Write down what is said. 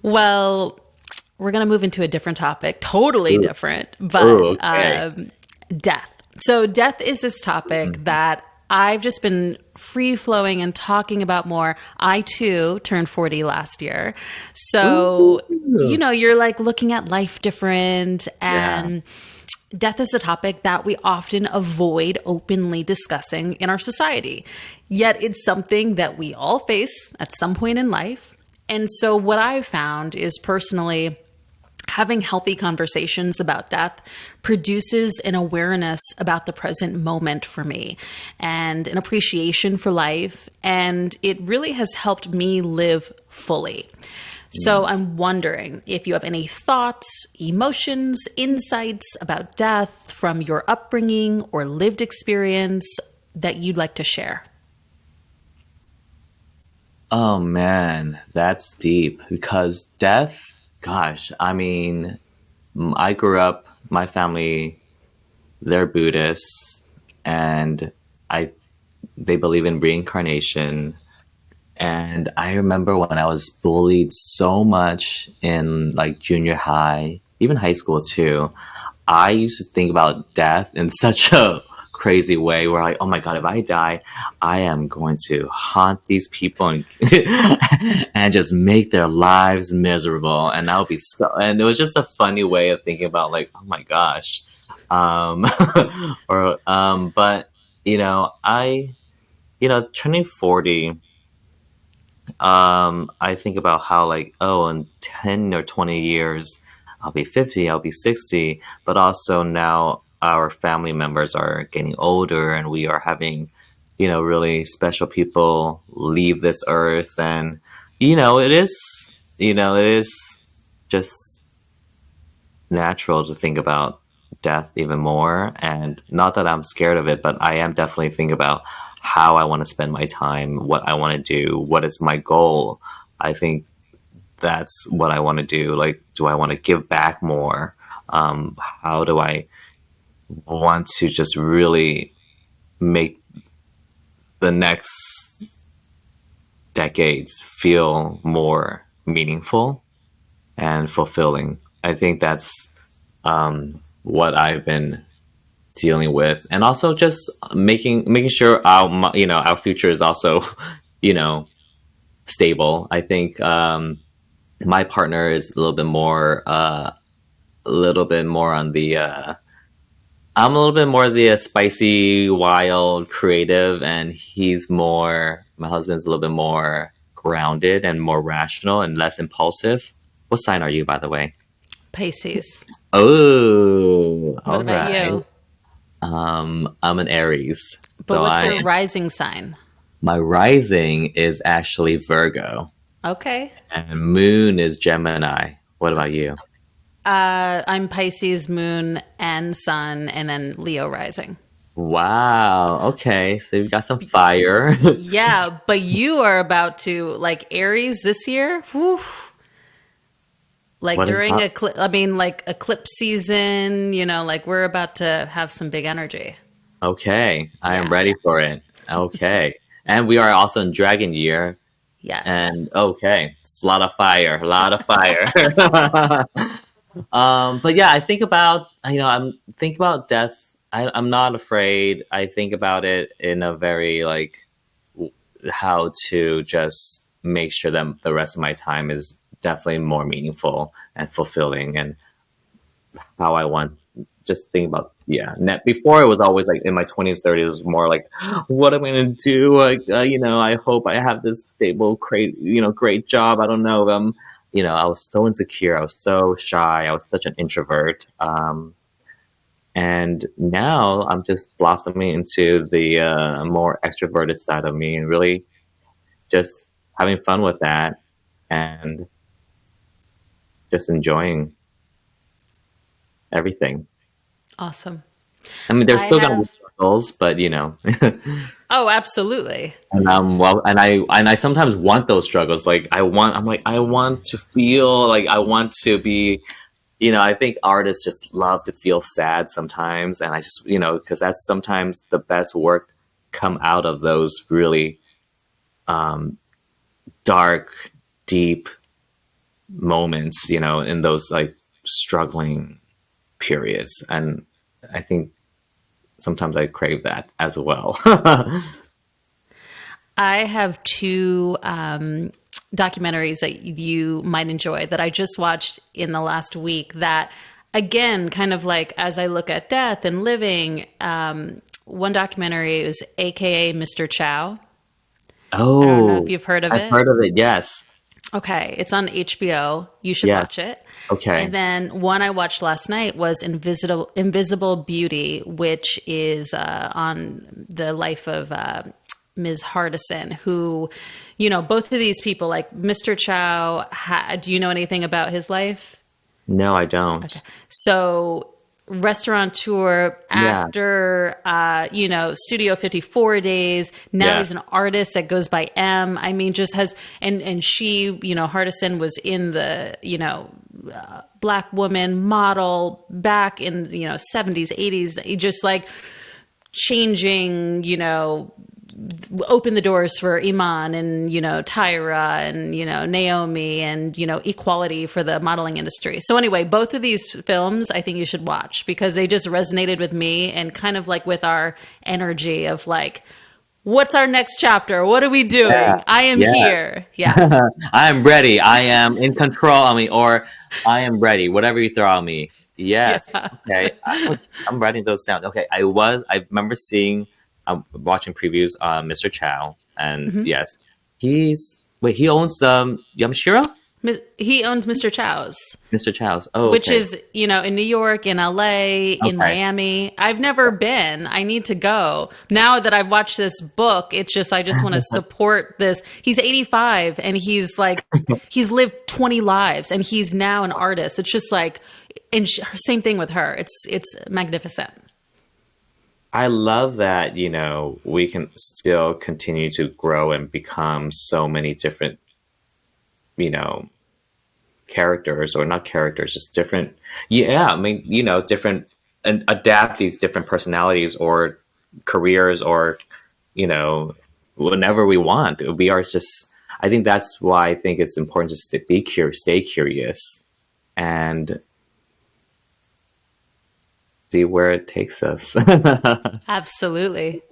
Well, we're going to move into a different topic, totally Ooh, different, ooh, but okay. death. So, death is this topic that I've just been free flowing and talking about more. I too turned 40 last year. So, Ooh. you're like looking at life different, Yeah. and death is a topic that we often avoid openly discussing in our society. Yet it's something that we all face at some point in life. And so, what I've found is personally having healthy conversations about death produces an awareness about the present moment for me and an appreciation for life. And it really has helped me live fully. So Yes. I'm wondering if you have any thoughts, emotions, insights about death from your upbringing or lived experience that you'd like to share. Oh man, that's deep because death, gosh, I mean, I grew up, my family, they're Buddhists and I they believe in reincarnation. And I remember when I was bullied so much in like junior high, even high school too. I used to think about death in such a crazy way where like, oh my God, if I die, I am going to haunt these people and, and just make their lives miserable. And that would be so, and it was just a funny way of thinking about like, oh my gosh. Um, but turning 40, I think about how like, oh, in 10 or 20 years, I'll be 50, I'll be 60, but also now our family members are getting older and we are having, really special people leave this earth. And, it is just natural to think about death even more. And not that I'm scared of it, but I am definitely thinking about how I want to spend my time, what I want to do, what is my goal. I think that's what I want to do. Like, do I want to give back more? How do I want to just really make the next decades feel more meaningful and fulfilling? I think that's what I've been dealing with, and also just making sure our future is also you know stable. I think my partner is a little bit more on the I'm a little bit more the spicy, wild, creative, and my husband's a little bit more grounded and more rational and less impulsive. What sign are you, by the way? Pisces. Oh, What all about right. you? I'm an Aries, But so what's I your rising sign? my rising is actually Virgo, Okay. and moon is Gemini. What about you? I'm Pisces, moon, and sun, and then Leo rising. Wow. Okay, so you've got some fire. Yeah, but you are about to like Aries this year. Whew, like What is during up? I mean, like eclipse season. Like we're about to have some big energy. Okay, I am Yeah. ready for it. Okay, and we are also in Dragon Year, Yes. and okay, it's a lot of fire, a lot of fire. But yeah, I think about I'm think about death. I'm not afraid. I think about it in a very like how to just make sure that the rest of my time is definitely more meaningful and fulfilling, and how I want. Just think about net before it was always like in my 20s 30s it was more like what am I gonna do, like I hope I have this stable great job. I don't know, I was so insecure, I was so shy, I was such an introvert, and now I'm just blossoming into the more extroverted side of me and really just having fun with that and just enjoying everything. Awesome. I mean, there's I still gonna be have. struggles, but Oh, absolutely. and I sometimes want those struggles. Like I'm like I want to feel like I want to be. I think artists just love to feel sad sometimes, and I just because that's sometimes the best work come out of those really dark, deep, moments, in those like struggling periods. And I think sometimes I crave that as well. I have two documentaries that you might enjoy that I just watched in the last week that, again, kind of like as I look at death and living, one documentary is AKA Mr. Chow. I don't know if Oh, you've heard of I've it. heard of it. Yes. Okay, it's on HBO. You should Yes. watch it. And Okay. then one I watched last night was Invisible Beauty, which is on the life of Ms. Hardison, who, both of these people, like Mr. Chow, do you know anything about his life? No, I don't. So, restaurateur, Yeah. actor, Studio 54 days. Now Yes. he's an artist that goes by M. I mean, just has, and she, Hardison was in the, black woman model back in, 70s, 80s, just like changing, open the doors for Iman and, Tyra and, Naomi and, equality for the modeling industry. So anyway, both of these films I think you should watch because they just resonated with me and kind of like with our energy of like, what's our next chapter? What are we Yeah. doing? I am Yeah. here. Yeah. I am ready. I am in control. I mean, or I am ready. Whatever you throw at me. Yes. Yeah. Okay. I'm writing those down. Okay. I remember seeing, watching previews on Mr. Chow. And yes, he owns Yamashiro? He owns Mr. Chow's. Mr. Chow's. Oh, Which okay. is, in New York, in LA, in Okay. Miami. I've never been. I need to go. Now that I've watched this book, I just want to support this. He's 85 and he's like, he's lived 20 lives and he's now an artist. It's just like, and same thing with her. It's magnificent. I love that, we can still continue to grow and become so many different, you know, characters, or not characters, just different. Yeah, I mean, different, and adapt these different personalities or careers, or whenever we want. We are just. I think that's why I think it's important just to be curious, stay curious, and see where it takes us. Absolutely.